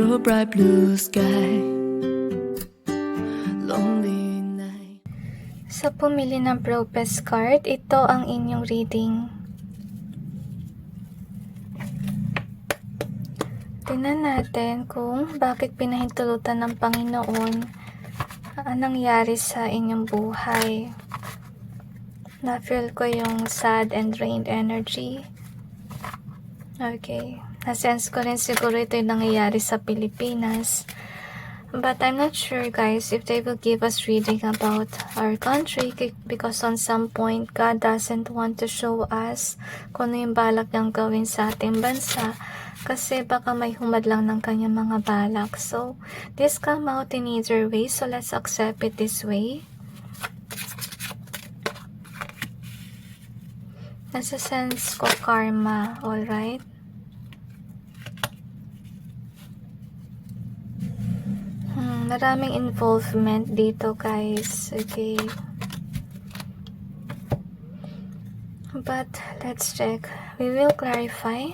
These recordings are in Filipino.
under a bright blue sky. Lonely night. Sa pumili ng Propest card, ito ang inyong reading. Tingnan natin kung bakit pinahintulutan ng Panginoon ang nangyari sa inyong buhay. Na-feel ko yung sad and drained energy. Okay. Na-sense ko rin siguro ito yung nangyayari sa Pilipinas. But I'm not sure, guys, if they will give us reading about our country because on some point, God doesn't want to show us kung ano yung balak niyang gawin sa ating bansa kasi baka may humadlang ng kanyang mga balak. So, this come out in either way, so let's accept it this way. Nasa sense ko karma, alright? Maraming involvement dito, guys. Okay. But, let's check. We will clarify.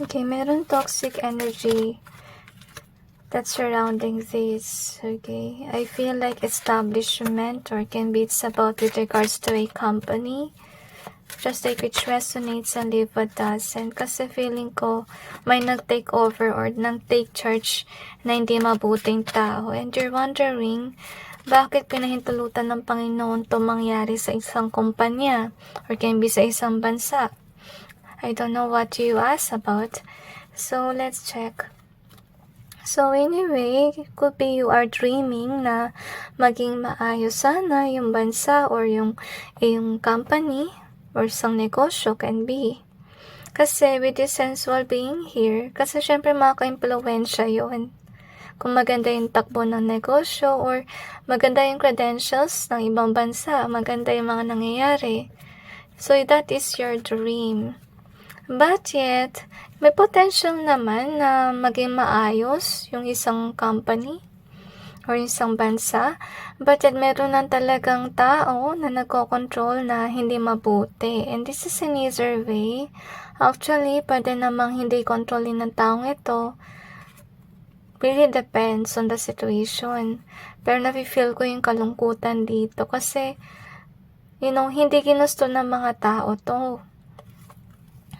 Okay, meron toxic energy that's surrounding this. Okay, I feel like establishment, or can be it's about with regards to a company. Just like which resonates and leave what doesn't. Kasi feeling ko may nag-take over or nag-take charge na hindi mabuting tao. And you're wondering, bakit pinahintulutan ng Panginoon to mangyari sa isang kumpanya or can be sa isang bansa? I don't know what you asked about. So, let's check. So, anyway, could be you are dreaming na maging maayos sana yung bansa or yung company or isang negosyo can be. Kasi with this sensual being here, kasi syempre makaka-impluwensya yun. Kung maganda yung takbo ng negosyo or maganda yung credentials ng ibang bansa, maganda yung mga nangyayari. So, that is your dream. But yet, may potential naman na maging maayos yung isang company or isang bansa. But yet, meron lang talagang tao na nagko-control na hindi mabuti. And this is in either way. Actually, pwede namang hindi kontrolin ng taong ito. Really depends on the situation. Pero nafe-feel ko yung kalungkutan dito kasi, hindi ginusto ng mga tao to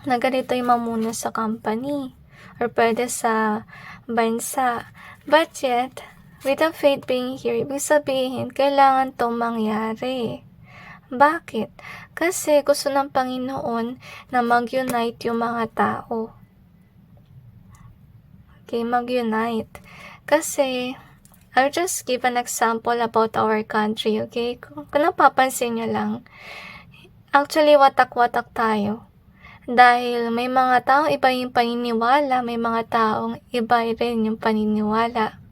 na ganito yung mamuno sa company or pwede sa bansa. But yet, with the faith being here, ibig sabihin, kailangan itong mangyari. Bakit? Kasi gusto ng Panginoon na mag-unite yung mga tao. Okay, mag-unite. Kasi, I'll just give an example about our country, okay? Kung napapansin nyo lang, actually, watak-watak tayo. Dahil may mga taong iba yung paniniwala, may mga taong iba rin yung paniniwala.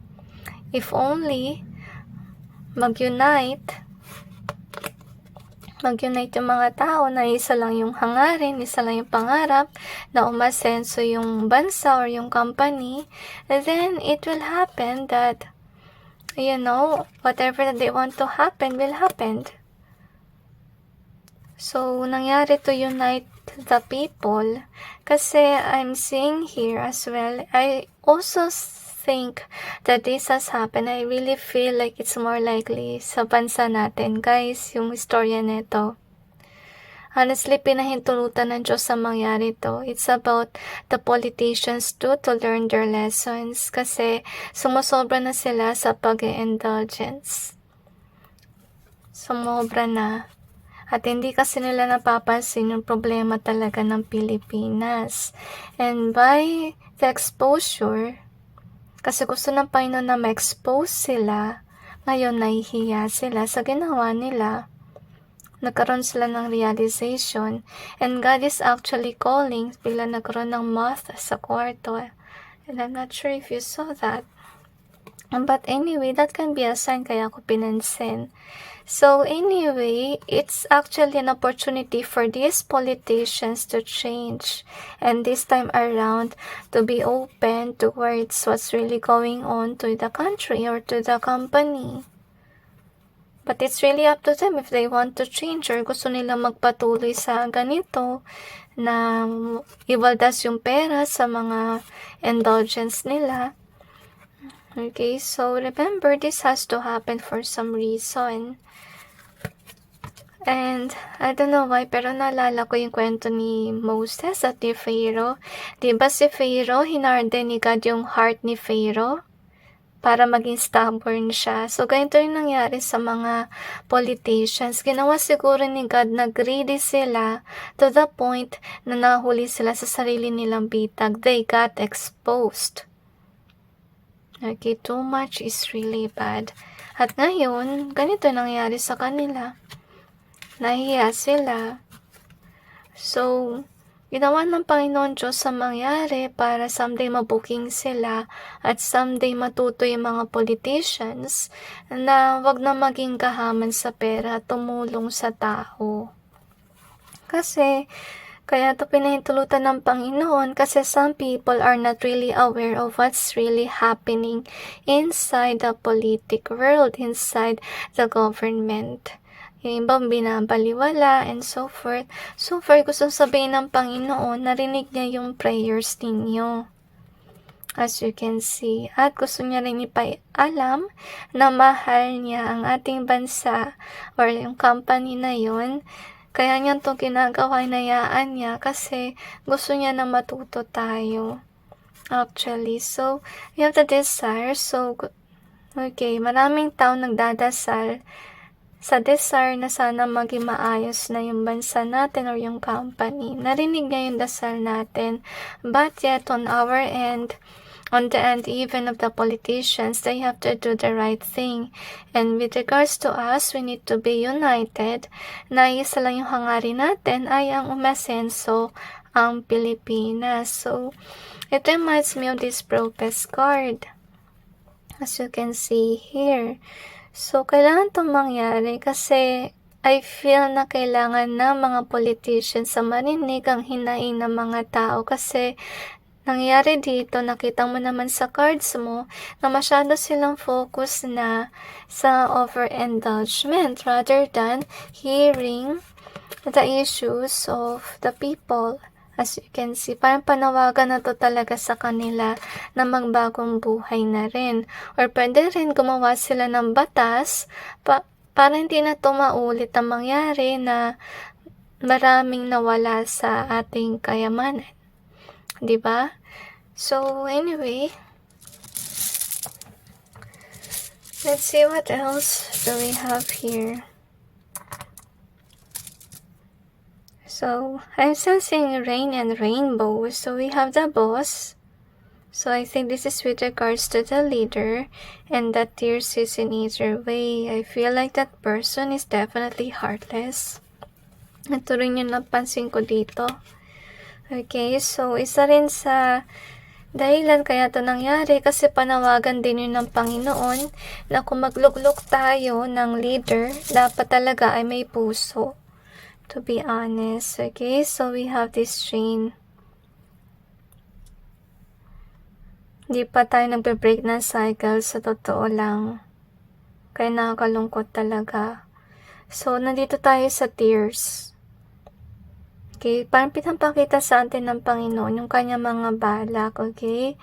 If only mag-unite yung mga tao na isa lang yung hangarin, isa lang yung pangarap, na umasenso yung bansa or yung company, then it will happen that, whatever that they want to happen will happen. So, nangyari to unite the people kasi I'm seeing here as well. I also think that this has happened. I really feel like it's more likely sa bansa natin, guys, yung istorya nito. Honestly, pinahintulutan ng Diyos sa mangyari to. It's about the politicians too to learn their lessons kasi sumusobra na sila sa pag-indulgence. Sumobra na. At hindi kasi nila napapansin yung problema talaga ng Pilipinas. And by the exposure, kasi gusto ng Panginoon na ma-expose sila, ngayon nahihiya sila sa ginawa nila. Nagkaroon sila ng realization. And God is actually calling, bigla nagkaroon ng moth sa kwarto. And I'm not sure if you saw that. But anyway, that can be a sign kaya ako pinansin. So anyway, it's actually an opportunity for these politicians to change. And this time around, to be open towards what's really going on to the country or to the company. But it's really up to them if they want to change or gusto nila magpatuloy sa ganito na iwaldas yung pera sa mga indulgence nila. Okay, so remember, this has to happen for some reason. And I don't know why, pero naalala ko yung kwento ni Moses at ni Pharaoh. Diba si Pharaoh, hinarden ni God yung heart ni Pharaoh para maging stubborn siya. So, ganito yung nangyari sa mga politicians. Ginawa siguro ni God na greedy sila to the point na nahuli sila sa sarili nilang bitag. They got exposed. Okay, too much is really bad. At ngayon, ganito nangyari sa kanila. Nahiya sila. So, ginawa ng Panginoon Diyos sa mangyari para someday mabuking sila at someday matuto yung mga politicians na wag na maging kahaman sa pera at tumulong sa tao. Kasi, kaya ito pinahintulutan ng Panginoon kasi some people are not really aware of what's really happening inside the politic world, inside the government. Yung ibang binabaliwala and so forth. So far, gusto sabihin ng Panginoon, narinig niya yung prayers ninyo. As you can see. At gusto niya rin ipaalam na mahal niya ang ating bansa or yung company na yun. Kaya niya ito ginagawa, inayaan niya kasi gusto niya na matuto tayo. Actually, so, we have the desire. So, okay, maraming tao nagdadasal sa desire na sana maging maayos na yung bansa natin or yung company. Narinig niya yung dasal natin. But yet, on our end, on the end even of the politicians, they have to do the right thing. And with regards to us, we need to be united. Na isa lang yung hangarin natin ay ang umasenso ang Pilipinas. So, it reminds me of this protest card. As you can see here. So, kailangan itong mangyari kasi I feel na kailangan na mga politicians sa marinig ang hinaing ng mga tao kasi nangyari dito, nakita mo naman sa cards mo na masyado silang focus na sa overindulgement rather than hearing the issues of the people. As you can see, parang panawagan na to talaga sa kanila na magbagong buhay na rin. Or pwede rin gumawa sila ng batas para hindi na to maulit ang mangyari na maraming nawala sa ating kayamanan. Diba? So, anyway, let's see what else do we have here. So, I'm sensing rain and rainbow. So, we have the boss. So, I think this is with regards to the leader. And that tears is in either way. I feel like that person is definitely heartless. Ito rin yung napansin ko dito. Okay, so isa rin sa dahilan kaya ito nangyari kasi panawagan din yun ng Panginoon na kung magluglok tayo ng leader, dapat talaga ay may puso. To be honest, okay? So, we have this chain. Di pa tayo nagbe-break ng cycle sa totoo lang. Kaya nakakalungkot talaga. So, nandito tayo sa tears. Okay? Parang pinapakita sa atin ng Panginoon yung kanyang mga balak, okay?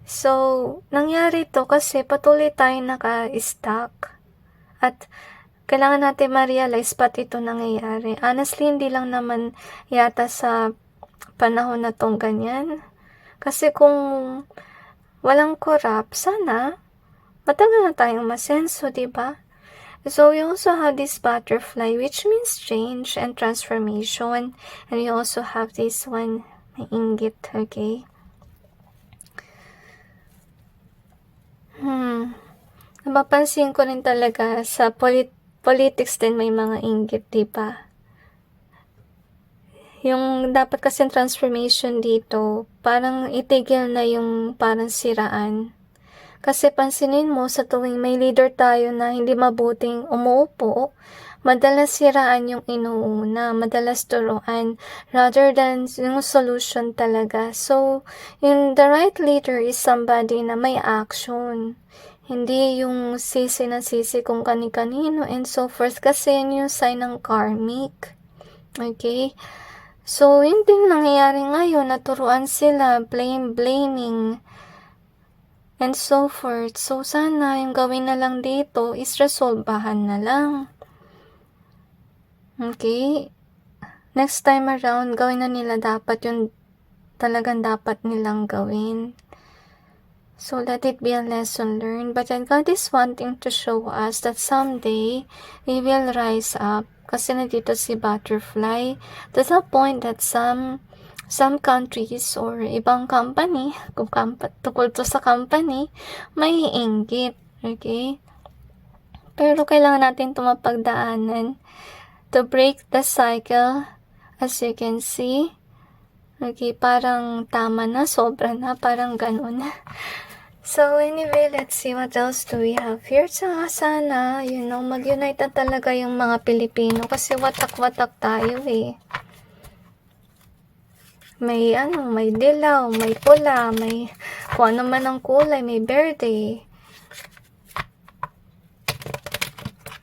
So, nangyari to kasi patuloy tayo naka-stuck. At kailangan natin ma-realize pati ito nangyayari. Honestly, hindi lang naman yata sa panahon na tong ganyan. Kasi kung walang corrupt, sana matagal na tayong masenso, diba? So, we also have this butterfly, which means change and transformation. And we also have this one, may inggit, okay? Napapansin ko rin talaga sa politics din may mga inggit, diba? Yung dapat kasi transformation dito, parang itigil na yung parang siraan. Kasi pansinin mo sa tuwing may leader tayo na hindi mabuting umuupo, madalas siraan yung inuuna, madalas turuan, rather than yung solution talaga. So, yung the right leader is somebody na may action. Hindi yung sisi na sisi kung kani-kanino and so forth kasi yun yung sign ng karmic. Okay? So, yun din nangyayari ngayon, naturuan sila, blaming, and so forth. So, sana yung gawin na lang dito is resolbahan na lang. Okay? Next time around, gawin na nila dapat yung talagang dapat nilang gawin. So, let it be a lesson learned. But then God is wanting to show us that someday, we will rise up. Kasi nandito si Butterfly. To the point that some countries or ibang company, kung tukol to sa company, may inggit. Okay? Pero kailangan natin ito mapagdaanan to break the cycle. As you can see, okay, parang tama na, sobra na, parang ganun. So anyway, let's see what else do we have here. Sana, mag-unite na talaga yung mga Pilipino kasi watak-watak tayo eh. May may dilaw, may pula, may kung ano man ang kulay, may berde.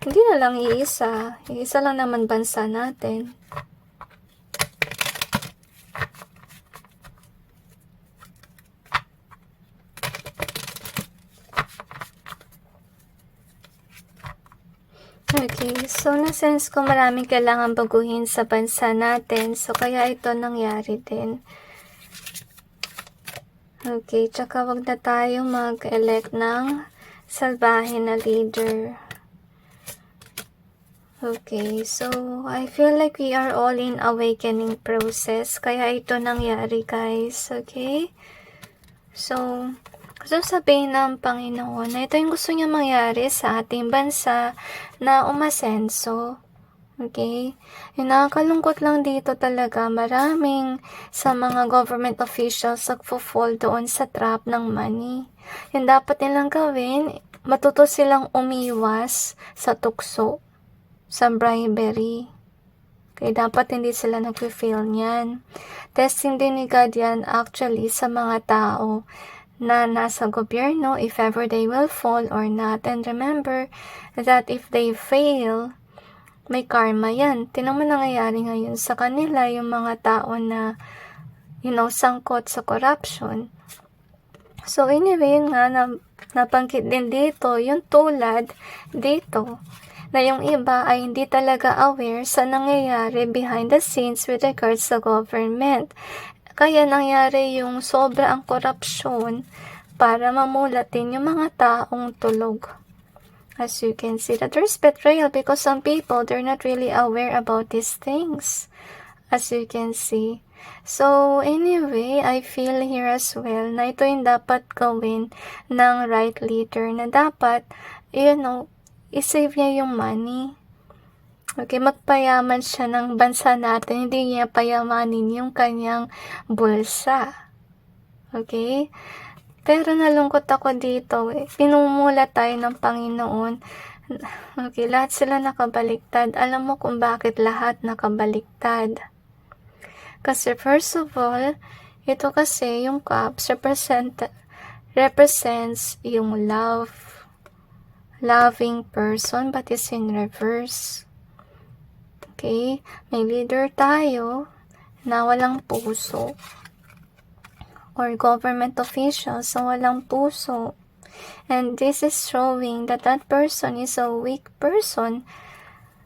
Hindi na lang iisa. Iisa lang naman bansa natin. Okay, so na-sense ko maraming kailangan baguhin sa bansa natin. So, kaya ito nangyari din. Okay, tsaka wag na tayo mag-elect ng salbahe na leader. Okay, so I feel like we are all in awakening process. Kaya ito nangyari, guys. Okay? So, gusto sabihin ng Panginoon na ito yung gusto niya mangyari sa ating bansa na umasenso. Okay? Yung nakakalungkot lang dito talaga, maraming sa mga government officials nagpo-fall doon sa trap ng money. Yung dapat nilang gawin, matuto silang umiwas sa tukso, sa bribery. Okay, dapat hindi sila nag-fail niyan. Testing din ni God yan actually sa mga tao na nasa gobyerno, if ever they will fall or not. And remember that if they fail, may karma yan. Tingnan mo nangyayari ngayon sa kanila, yung mga tao na, sangkot sa corruption. So anyway, yun nga, nabanggit din dito, yung tulad dito, na yung iba ay hindi talaga aware sa nangyayari behind the scenes with regards sa government. Kaya nangyari yung sobra ang korupsyon para mamulatin yung mga taong tulog. As you can see, that there's betrayal because some people, they're not really aware about these things. As you can see. So, anyway, I feel here as well na ito yung dapat gawin ng right leader na dapat, isave niya yung money. Okay, magpayaman siya ng bansa natin, hindi niya payamanin yung kanyang bulsa. Okay? Pero nalungkot ako dito eh. Pinumula tayo ng Panginoon. Okay, lahat sila nakabaliktad. Alam mo kung bakit lahat nakabaliktad? Kasi first of all, ito kasi yung cups represents yung loving person but is in reverse. Okay, may leader tayo na walang puso or government officials na walang puso. And this is showing that that person is a weak person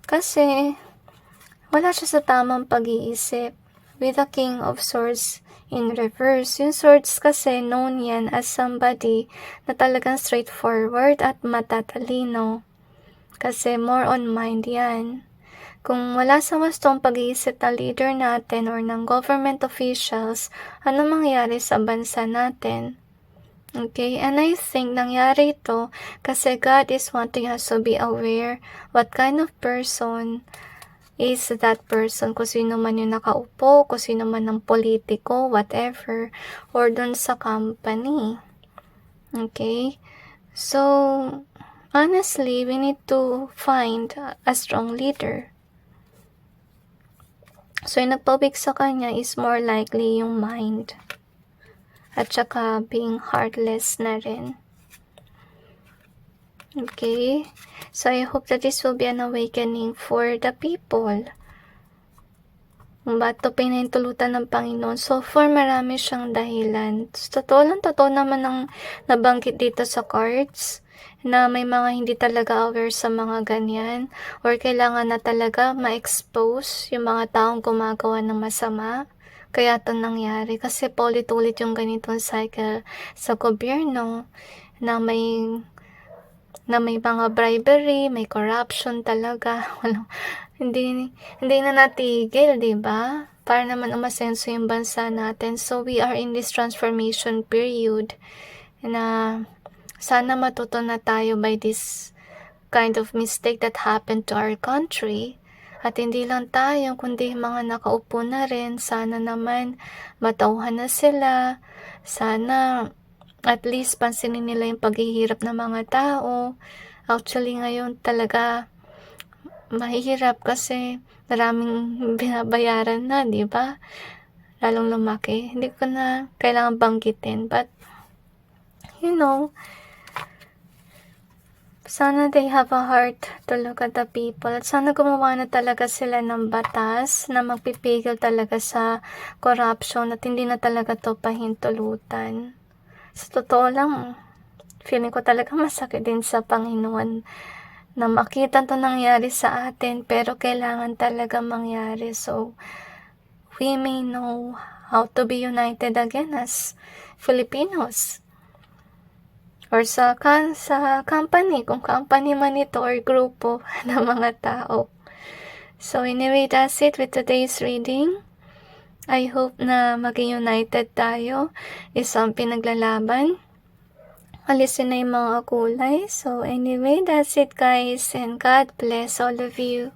kasi wala siya sa tamang pag-iisip. With the King of Swords in reverse. Yung swords kasi known yan as somebody na talagang straightforward at matatalino. Kasi more on mind yan. Kung wala sa wastong pag-iisip na leader natin or ng government officials, ano mangyayari sa bansa natin? Okay, and I think nangyari ito kasi God is wanting us to be aware what kind of person is that person, kung sino man yung nakaupo, kung sino man ang politiko, whatever, or dun sa company. Okay, so honestly, we need to find a strong leader. So, yung nagpabig sa kanya is more likely yung mind. At saka being heartless na rin. Okay? So, I hope that this will be an awakening for the people. Kung ba't ito pinahintulutan ng Panginoon. So far, marami siyang dahilan. Totoo naman ang nabanggit dito sa cards na may mga hindi talaga aware sa mga ganyan or kailangan na talaga ma-expose yung mga taong gumagawa ng masama. Kaya ito nangyari kasi paulit-ulit yung ganitong cycle sa gobyerno na may mga bribery, may corruption talaga. Hindi na natigil, 'di ba? Para naman umasenso yung bansa natin. So we are in this transformation period na sana matuto na tayo by this kind of mistake that happened to our country. At hindi lang tayo, kundi mga nakaupo na rin. Sana naman matauhan na sila. Sana at least pansinin nila yung paghihirap ng mga tao. Actually, ngayon talaga mahirap kasi maraming binabayaran na, di ba? Lalong lumaki. Hindi ko na kailangan banggitin. But, sana they have a heart to look at the people. At sana gumawa na talaga sila ng batas na magpipigil talaga sa corruption at hindi na talaga to pahintulutan. Sa totoo lang, feeling ko talaga masakit din sa Panginoon na makita to nangyari sa atin, pero kailangan talaga mangyari. So, we may know how to be united again as Filipinos. Or sa company, kung company man ito or grupo ng mga tao. So, anyway, that's it with today's reading. I hope na maging united tayo. Isang pinaglalaban. Alisin na yung mga kulay. So, anyway, that's it guys. And God bless all of you.